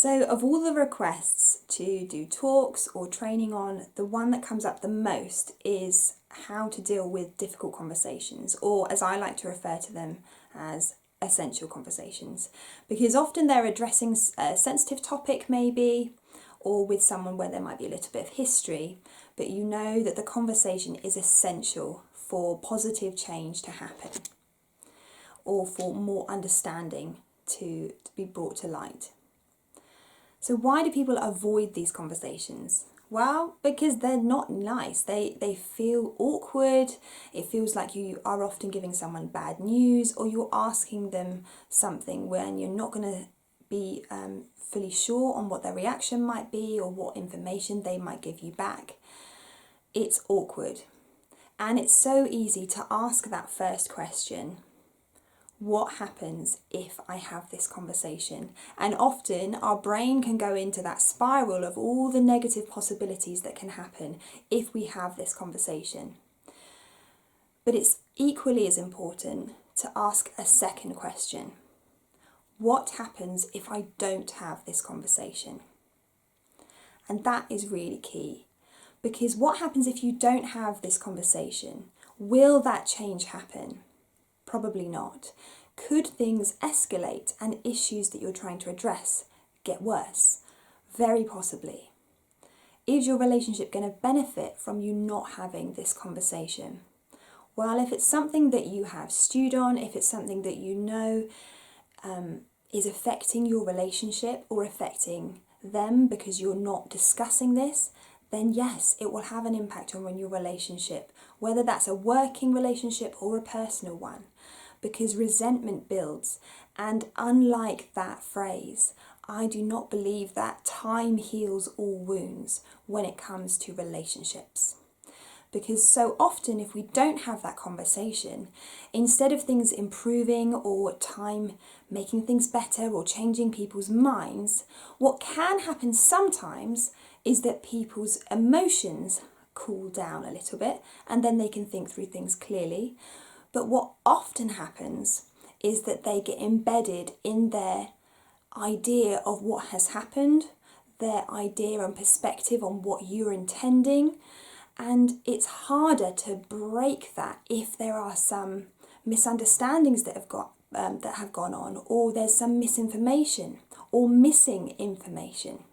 So of all the requests to do talks or training on, the one that comes up the most is how to deal with difficult conversations, or as I like to refer to them as essential conversations, because often they're addressing a sensitive topic maybe, or with someone where there might be a little bit of history, but you know that the conversation is essential for positive change to happen, or for more understanding to be brought to light. So why do people avoid these conversations? Well, because they're not nice. They feel awkward. It feels like you are often giving someone bad news, or you're asking them something when you're not going to be fully sure on what their reaction might be or what information they might give you back. It's awkward. And it's so easy to ask that first question: what happens if I have this conversation? And often our brain can go into that spiral of all the negative possibilities that can happen if we have this conversation. But it's equally as important to ask a second question: what happens if I don't have this conversation? And that is really key, because what happens if you don't have this conversation? Will that change happen? Probably not. Could things escalate and issues that you're trying to address get worse? Very possibly. Is your relationship going to benefit from you not having this conversation? Well, if it's something that you have stewed on, if it's something that you know is affecting your relationship or affecting them because you're not discussing this, then yes, it will have an impact on your relationship, whether that's a working relationship or a personal one, because resentment builds. And unlike that phrase, I do not believe that time heals all wounds when it comes to relationships. Because so often if we don't have that conversation, instead of things improving or time making things better or changing people's minds, what can happen sometimes is that people's emotions cool down a little bit and then they can think through things clearly. But what often happens is that they get embedded in their idea of what has happened, their idea and perspective on what you're intending, and it's harder to break that if there are some misunderstandings that have gone on, or there's some misinformation or missing information.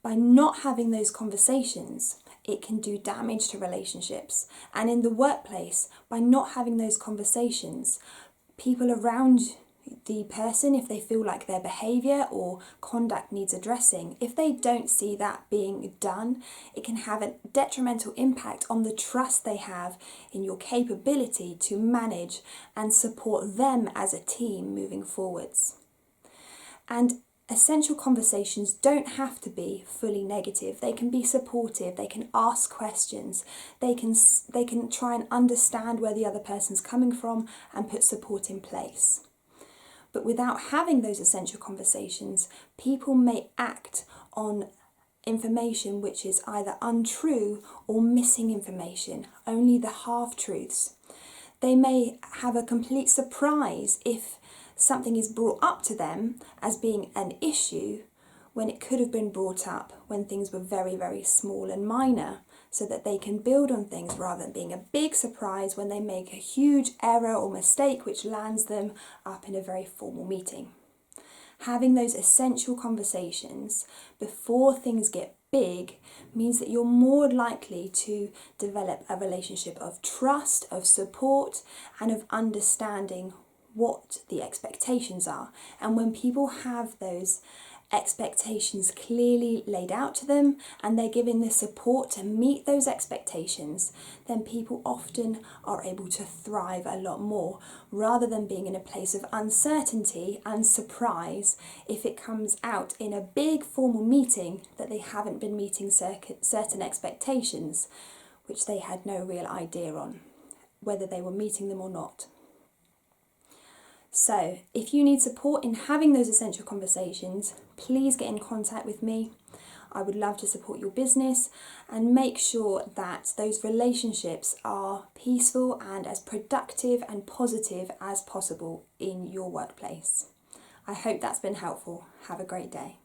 By not having those conversations, it can do damage to relationships. And in the workplace, by not having those conversations, people around the person, if they feel like their behaviour or conduct needs addressing, if they don't see that being done, it can have a detrimental impact on the trust they have in your capability to manage and support them as a team moving forwards. And essential conversations don't have to be fully negative. They can be supportive, they can ask questions, they can try and understand where the other person's coming from and put support in place. But without having those essential conversations, people may act on information which is either untrue or missing information, only the half-truths. They may have a complete surprise if something is brought up to them as being an issue when it could have been brought up when things were very, very small and minor, so that they can build on things rather than being a big surprise when they make a huge error or mistake which lands them up in a very formal meeting. Having those essential conversations before things get big means that you're more likely to develop a relationship of trust, of support, and of understanding what the expectations are. And when people have those expectations clearly laid out to them and they're given the support to meet those expectations, then people often are able to thrive a lot more, rather than being in a place of uncertainty and surprise if it comes out in a big formal meeting that they haven't been meeting certain expectations which they had no real idea on, whether they were meeting them or not. So, if you need support in having those essential conversations, please get in contact with me. I would love to support your business and make sure that those relationships are peaceful and as productive and positive as possible in your workplace. I hope that's been helpful. Have a great day.